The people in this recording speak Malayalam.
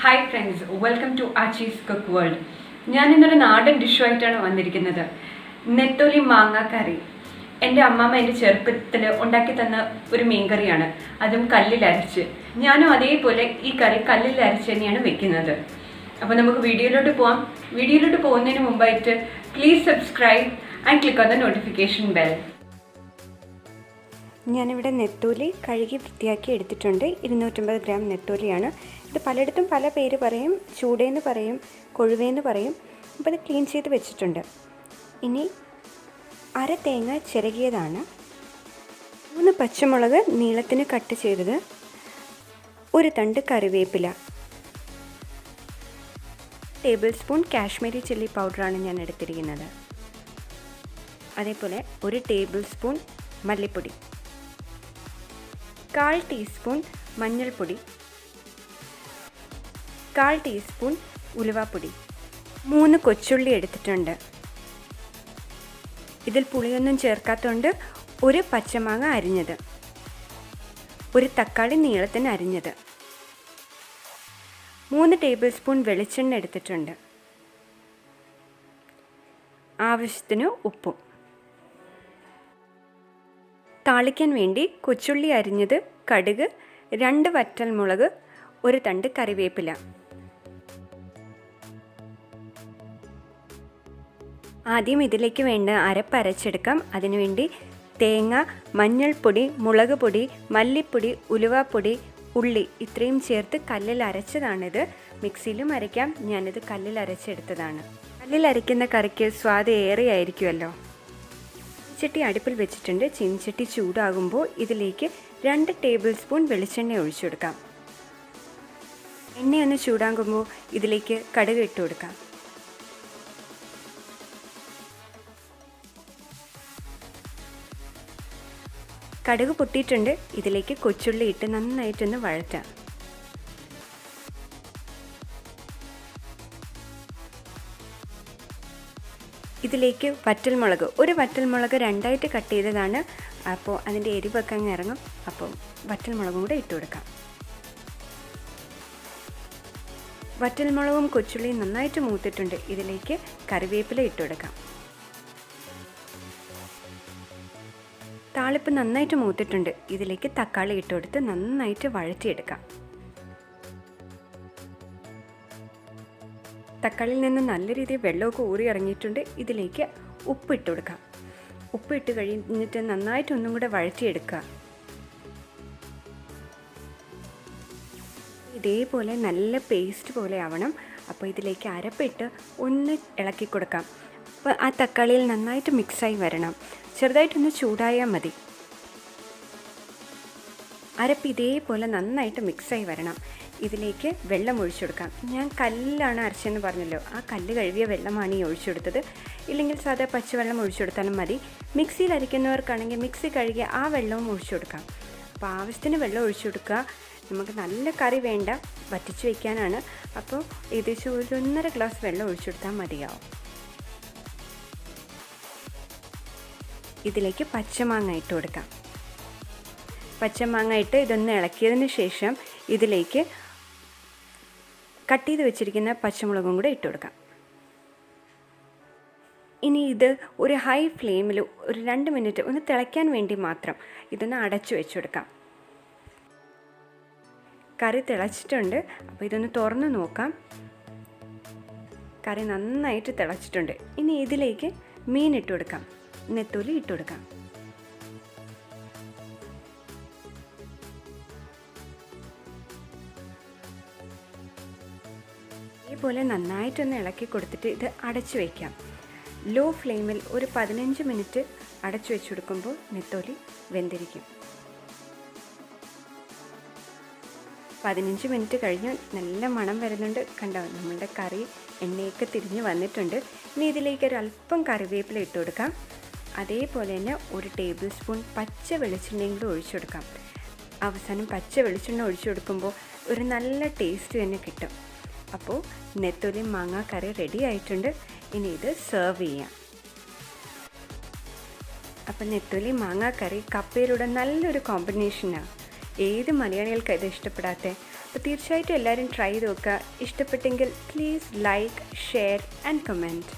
Hi friends, welcome to Aachees cook world. ഞാൻ ഇന്നൊരു നാടൻ ഡിഷുമായിട്ടാണ് വന്നിരിക്കുന്നത്. നെത്തോലി മാങ്ങ കറി. എൻ്റെ അമ്മമ്മ എൻ്റെ ചെറുപ്പത്തിൽ ഉണ്ടാക്കി തന്ന ഒരു മീൻകറിയാണ്. അതും കല്ലിലരച്ച്. ഞാനും അതേപോലെ ഈ കറി കല്ലിലരച്ച് തന്നെയാണ് വെക്കുന്നത്. അപ്പോൾ നമുക്ക് വീഡിയോയിലോട്ട് പോകാം. വീഡിയോയിലോട്ട് പോകുന്നതിന് മുമ്പായിട്ട് please subscribe and click on the notification bell. ഞാനിവിടെ നെത്തോലി കഴുകി വൃത്തിയാക്കി എടുത്തിട്ടുണ്ട്. 250 ഗ്രാം നെത്തോലിയാണ്. ഇത് പലയിടത്തും പല പേര് പറയും. ചൂടേന്ന് പറയും, കൊഴുവേന്ന് പറയും. അപ്പോൾ ഇത് ക്ലീൻ ചെയ്ത് വെച്ചിട്ടുണ്ട്. ഇനി അര തേങ്ങ ചിരകിയതാണ്, 3 പച്ചമുളക് നീളത്തിന് കട്ട് ചെയ്തത്, ഒരു തണ്ട് കറിവേപ്പില, ടേബിൾ സ്പൂൺ കാശ്മീരി ചില്ലി പൗഡറാണ് ഞാൻ എടുത്തിരിക്കുന്നത്. അതേപോലെ 1 ടേബിൾ സ്പൂൺ മല്ലിപ്പൊടി, 1/4 ടീസ്പൂൺ മഞ്ഞൾപ്പൊടി, 1/4 ടീസ്പൂൺ ഉലുവാപ്പൊടി, 3 കൊച്ചുള്ളി എടുത്തിട്ടുണ്ട്. ഇതിൽ പുളിയൊന്നും ചേർക്കാത്തതുകൊണ്ട് 1 പച്ചമാങ്ങ അരിഞ്ഞത്, 1 തക്കാളി നീളത്തിന് അരിഞ്ഞത്, 3 ടേബിൾ സ്പൂൺ വെളിച്ചെണ്ണ എടുത്തിട്ടുണ്ട്, ആവശ്യത്തിന് ഉപ്പും. താളിക്കാൻ വേണ്ടി കൊച്ചുള്ളി അരിഞ്ഞത്, കടുക്, 2 വറ്റൽമുളക്, 1 തണ്ട് കറിവേപ്പില. ആദ്യം ഇതിലേക്ക് വേണ്ട അരപ്പ് അരച്ചെടുക്കാം. അതിനുവേണ്ടി തേങ്ങ, മഞ്ഞൾപ്പൊടി, മുളക് പൊടി, മല്ലിപ്പൊടി, ഉലുവാപ്പൊടി, ഉള്ളി ഇത്രയും ചേർത്ത് കല്ലിൽ അരച്ചതാണിത്. മിക്സിയിലും അരയ്ക്കാം. ഞാനിത് കല്ലിൽ അരച്ചെടുത്തതാണ്. കല്ലിൽ അരയ്ക്കുന്ന കറിക്ക് സ്വാദ് ഏറെയായിരിക്കുമല്ലോ. ചീനിച്ചട്ടി അടുപ്പിൽ വെച്ചിട്ടുണ്ട്. ചീനിച്ചട്ടി ചൂടാകുമ്പോൾ ഇതിലേക്ക് 2 ടേബിൾ സ്പൂൺ വെളിച്ചെണ്ണ ഒഴിച്ചു കൊടുക്കാം. എണ്ണയൊന്ന് ചൂടാകുമ്പോൾ ഇതിലേക്ക് കടുക് ഇട്ട് കൊടുക്കാം. കടുക് പൊട്ടിയിട്ടുണ്ട്. ഇതിലേക്ക് കൊച്ചുള്ളി ഇട്ട് നന്നായിട്ടൊന്ന് വഴറ്റാം. ഇതിലേക്ക് വറ്റൽമുളക്, 1 വറ്റൽമുളക് 2ആയിട്ട് കട്ട് ചെയ്തതാണ്. അപ്പോൾ അതിൻ്റെ എരിവൊക്കെ അങ്ങ് ഇറങ്ങും. അപ്പോൾ വറ്റൽമുളകും കൂടെ ഇട്ട് കൊടുക്കാം. വറ്റൽമുളകും കൊച്ചുള്ളിയും നന്നായിട്ട് മൂത്തിട്ടുണ്ട്. ഇതിലേക്ക് കറിവേപ്പില ഇട്ട് കൊടുക്കാം. താളിപ്പ് നന്നായിട്ട് മൂത്തിട്ടുണ്ട്. ഇതിലേക്ക് തക്കാളി ഇട്ട് കൊടുത്ത് നന്നായിട്ട് വഴറ്റിയെടുക്കാം. തക്കാളിയിൽ നിന്ന് നല്ല രീതിയിൽ വെള്ളമൊക്കെ ഊറി ഇറങ്ങിയിട്ടുണ്ട്. ഇതിലേക്ക് ഉപ്പിട്ട് കൊടുക്കാം. ഉപ്പിട്ട് കഴിഞ്ഞിട്ട് നന്നായിട്ട് ഒന്നും കൂടെ വഴറ്റിയെടുക്കുക. ഇതേപോലെ നല്ല പേസ്റ്റ് പോലെ ആവണം. അപ്പോൾ ഇതിലേക്ക് അരപ്പിട്ട് ഒന്ന് ഇളക്കി കൊടുക്കാം. അപ്പോൾ ആ തക്കാളിയിൽ നന്നായിട്ട് മിക്സായി വരണം. ചെറുതായിട്ടൊന്ന് ചൂടായാൽ മതി. അരപ്പ് ഇതേപോലെ നന്നായിട്ട് മിക്സായി വരണം. ഇതിലേക്ക് വെള്ളം ഒഴിച്ചു കൊടുക്കാം. ഞാൻ കല്ലിലാണ് അരച്ചതെന്ന് പറഞ്ഞല്ലോ. ആ കല്ല് കഴുകിയ വെള്ളമാണ് ഈ ഒഴിച്ചു കൊടുത്തത്. ഇല്ലെങ്കിൽ സാധാ പച്ചവെള്ളം ഒഴിച്ചു കൊടുത്താലും മതി. മിക്സിയിൽ അരയ്ക്കുന്നവർക്കാണെങ്കിൽ മിക്സി കഴുകിയ ആ വെള്ളവും ഒഴിച്ചു കൊടുക്കാം. അപ്പോൾ ആവശ്യത്തിന് വെള്ളം ഒഴിച്ചു കൊടുക്കുക. നമുക്ക് നല്ല കറി വേണ്ട, വറ്റിച്ച് വയ്ക്കാനാണ്. അപ്പോൾ ഏകദേശം 1.5 ഗ്ലാസ് വെള്ളം ഒഴിച്ചു കൊടുത്താൽ മതിയാവും. ഇതിലേക്ക് പച്ചമാങ്ങ ഇട്ട് കൊടുക്കാം. പച്ചമാങ്ങ ഇട്ട് ഇതൊന്ന് ഇളക്കിയതിന് ശേഷം ഇതിലേക്ക് കട്ട് ചെയ്ത് വെച്ചിരിക്കുന്ന പച്ചമുളകും കൂടെ ഇട്ട് കൊടുക്കാം. ഇനി ഇത് ഒരു ഹൈ ഫ്ലെയിമിൽ ഒരു 2 മിനിറ്റ് ഒന്ന് തിളയ്ക്കാൻ വേണ്ടി മാത്രം ഇതൊന്ന് അടച്ചു വെച്ച് കൊടുക്കാം. കറി തിളച്ചിട്ടുണ്ട്. അപ്പോൾ ഇതൊന്ന് തുറന്ന് നോക്കാം. കറി നന്നായിട്ട് തിളച്ചിട്ടുണ്ട്. ഇനി ഇതിലേക്ക് മീൻ ഇട്ട് കൊടുക്കാം. നെത്തോലി ഇട്ട് കൊടുക്കാം. ഇതുപോലെ നന്നായിട്ടൊന്ന് ഇളക്കി കൊടുത്തിട്ട് ഇത് അടച്ചു വയ്ക്കാം. ലോ ഫ്ലെയിമിൽ ഒരു 15 മിനിറ്റ് അടച്ചു വെച്ച് കൊടുക്കുമ്പോൾ നെത്തോലി വെന്തിരിക്കും. 15 മിനിറ്റ് കഴിഞ്ഞ് നല്ല മണം വരുന്നുണ്ട്. കണ്ടോ, നമ്മളുടെ കറി എണ്ണയൊക്കെ തിരിഞ്ഞ് വന്നിട്ടുണ്ട്. ഇനി ഇതിലേക്ക് ഒരല്പം കറിവേപ്പില ഇട്ട് കൊടുക്കാം. അതേപോലെ തന്നെ 1 ടേബിൾ സ്പൂൺ പച്ച വെളിച്ചെണ്ണയും കൂടെ ഒഴിച്ചു കൊടുക്കാം. അവസാനം പച്ച വെളിച്ചെണ്ണ ഒഴിച്ചു കൊടുക്കുമ്പോൾ ഒരു നല്ല ടേസ്റ്റ് തന്നെ കിട്ടും. അപ്പോൾ നെത്തോലി മാങ്ങ കറി റെഡി ആയിട്ടുണ്ട്. ഇനി ഇത് സെർവ് ചെയ്യാം. അപ്പോൾ നെത്തോലി മാങ്ങ കറി കപ്പയിലൂടെ നല്ലൊരു കോമ്പിനേഷനാണ്. ഏത് മലയാളികൾക്ക് ഇത് ഇഷ്ടപ്പെടാത്ത? അപ്പോൾ തീർച്ചയായിട്ടും എല്ലാവരും ട്രൈ ചെയ്ത് നോക്കുക. ഇഷ്ടപ്പെട്ടെങ്കിൽ please like, share and comment.